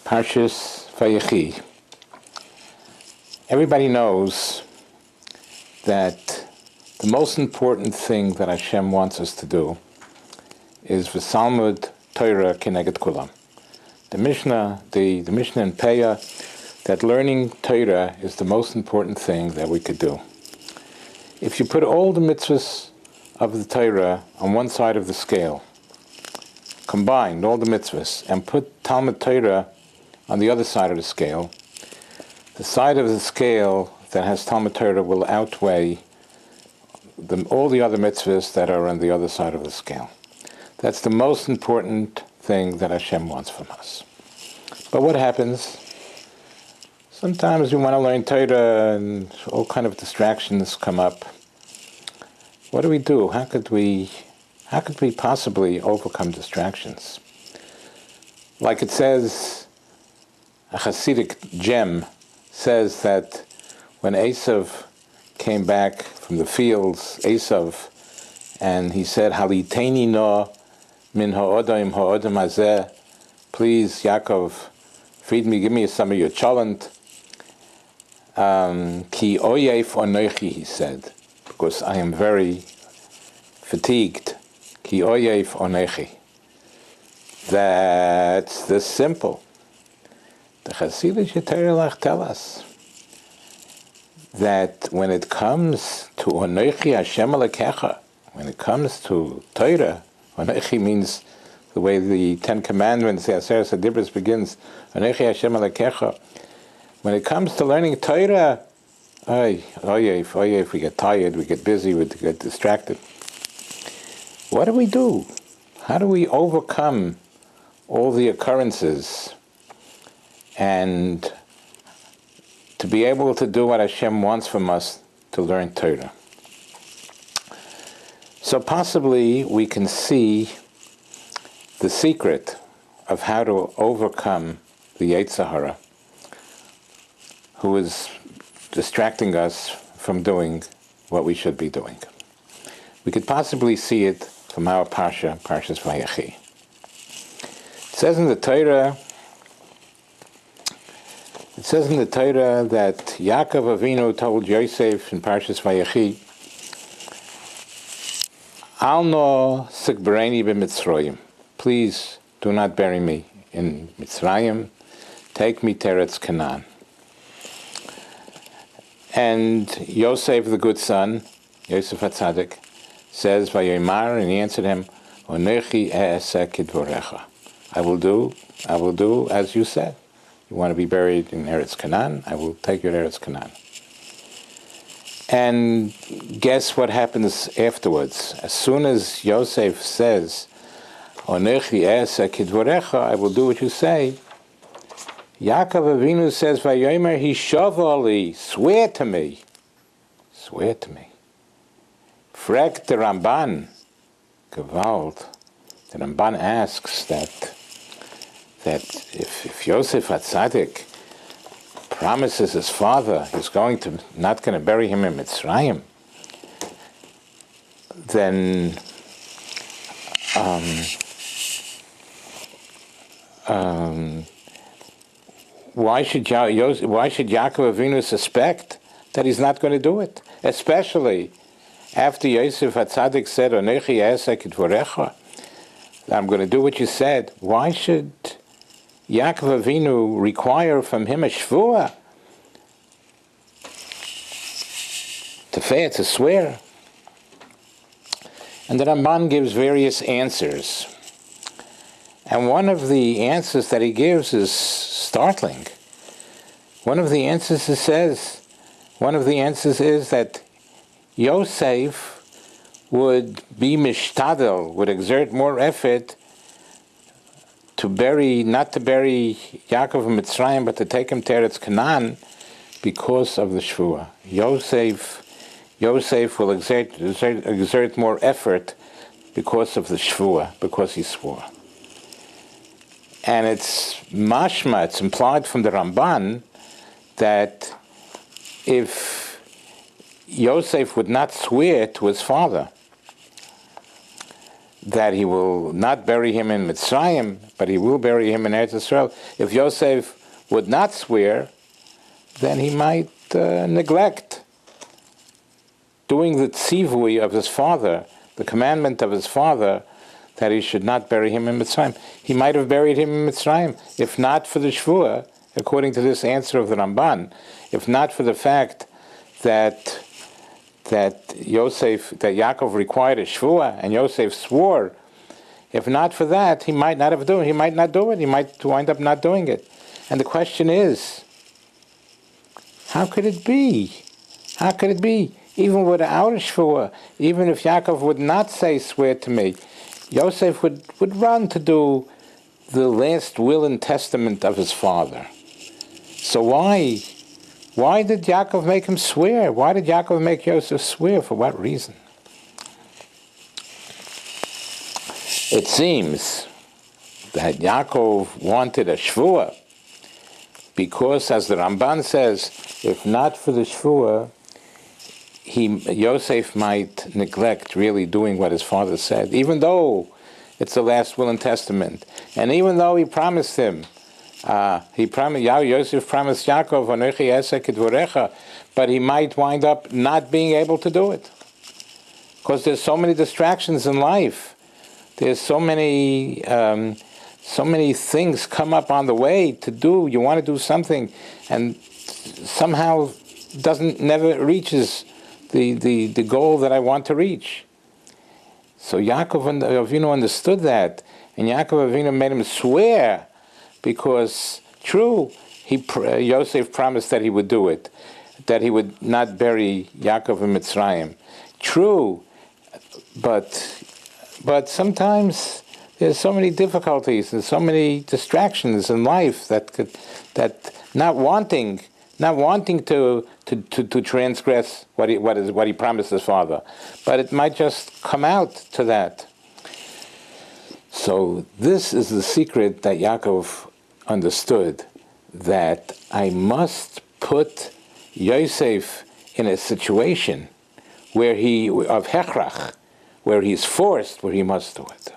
Parshas Vayechi. Everybody knows that the most important thing that Hashem wants us to do is v'salmud Torah keneged kulam. The Mishnah in Peah, that learning Torah is the most important thing that we could do. If you put all the mitzvahs of the Torah on one side of the scale, combine all the mitzvahs, and put Talmud Torah on the other side of the scale, the side of the scale that has Talmud Torah will outweigh all the other mitzvahs that are on the other side of the scale. That's the most important thing that Hashem wants from us. But what happens? Sometimes we want to learn Torah and all kind of distractions come up. What do we do? How could we possibly overcome distractions? Like it says, a Hasidic gem says that when Esav came back from the fields, and he said, Haliteni no min ha'odam hazeh, please, Yaakov, feed me, give me some of your cholent. Ki oyef onoichi, he said, because I am very fatigued. Ki oyef onoichi. That's this simple. The Hasidic Torah tell us that when it comes to Onoichi Hashem Elokecha, when it comes to Torah, Onoichi means the way the Ten Commandments, the Aseret HaDibros begins, Onoichi Hashem Elokecha. When it comes to learning Torah, we get tired, we get busy, we get distracted. What do we do? How do we overcome all the occurrences and to be able to do what Hashem wants from us to learn Torah? So possibly we can see the secret of how to overcome the Yetzer Hara, who is distracting us from doing what we should be doing. We could possibly see it from our Parshas Vayechi. It says in the Torah that Yaakov Avinu told Yosef in Parshas Vayechi, Al no sikbereni b'Mitzrayim. Please do not bury me in Mitzrayim. Take me to Eretz Canaan. And Yosef, the good son, Yosef HaTzadik, says, Vayomar, and he answered him, Onechi e'aseh kidvorecha. I will do as you said. You want to be buried in Eretz Canaan? I will take you to Eretz Canaan. And guess what happens afterwards? As soon as Yosef says, Onechi e'aseh kidvorecha, I will do what you say, Yaakov Avinu says, Vayomer hishavali, swear to me. Swear to me. Frek the Ramban, Gewalt. The Ramban asks that if Yosef HaTzadik promises his father he's not going to bury him in Mitzrayim, then why should Yaakov Avinu suspect that he's not going to do it? Especially after Yosef HaTzadik said, Onechi e'aseh kidvorecha, I'm going to do what you said. Why should Yaakov Avinu require from him a shvuah? To swear. And the Ramban gives various answers. And one of the answers that he gives is startling. One of the answers is that Yosef would be mishtadel, would exert more effort not to bury Yaakov in Mitzrayim, but to take him to Eretz Canaan because of the shvuah. Yosef will exert more effort because of the shvuah, because he swore. And it's mashma, it's implied from the Ramban that if Yosef would not swear to his father, that he will not bury him in Mitzrayim, but he will bury him in Eretz Yisrael. If Yosef would not swear, then he might neglect doing the tzivui of his father, the commandment of his father, that he should not bury him in Mitzrayim. He might have buried him in Mitzrayim, if not for the Shvuah, according to this answer of the Ramban, if not for the fact that Yaakov required a Shvuah, and Yosef swore. If not for that, he might not do it. He might wind up not doing it. And the question is, how could it be? How could it be? Even without a Shvuah, even if Yaakov would not say, swear to me, Yosef would run to do the last will and testament of his father. So why did Yaakov make him swear? Why did Yaakov make Yosef swear? For what reason? It seems that Yaakov wanted a Shvuah because, as the Ramban says, if not for the Shvuah, Yosef might neglect really doing what his father said, even though it's the last will and testament, and even though he promised him. Yosef promised Yaakov, "Anochi esek kedvorecha," but he might wind up not being able to do it because there's so many distractions in life. There's so many things come up on the way to do. You want to do something, and somehow never reaches the goal that I want to reach. So Yaakov Avinu understood that, and Yaakov Avinu made him swear. Because, true, Yosef promised that he would do it, that he would not bury Yaakov in Mitzrayim. True, but sometimes there's so many difficulties and so many distractions in life that not wanting to transgress what he promised his father, but it might just come out to that. So this is the secret that Yaakov understood, that I must put Yosef in a situation where of hechrach, where he's forced, where he must do it.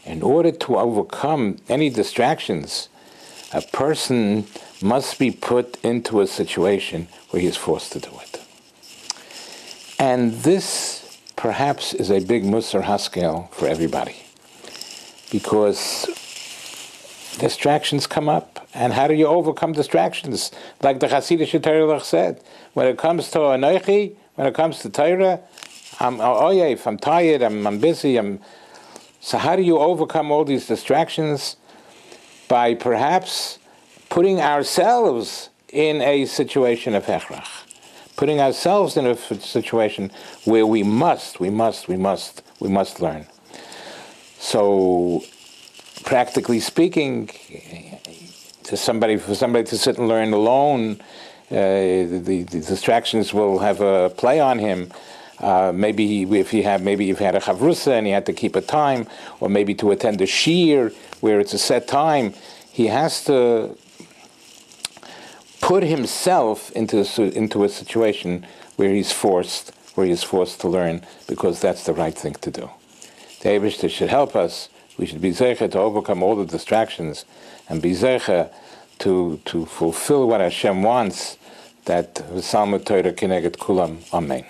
In order to overcome any distractions, a person must be put into a situation where he's forced to do it. And this perhaps is a big Musar Haskel for everybody, because distractions come up, and how do you overcome distractions? Like the Hasidic Torah said, when it comes to Anochi, when it comes to Torah, I'm tired, I'm busy. So how do you overcome all these distractions? By perhaps putting ourselves in a situation of hechrach, putting ourselves in a situation where we must learn. So, practically speaking, for somebody to sit and learn alone, the distractions will have a play on him. Maybe you've had a chavrusa and he had to keep a time, or maybe to attend a shir where it's a set time. He has to put himself into a situation where he's forced to learn, because that's the right thing to do. The Eibishter should help us. We should be zeicha to overcome all the distractions and be zeicha to fulfill what Hashem wants, that v'salma Torah kineged kulam. Amen.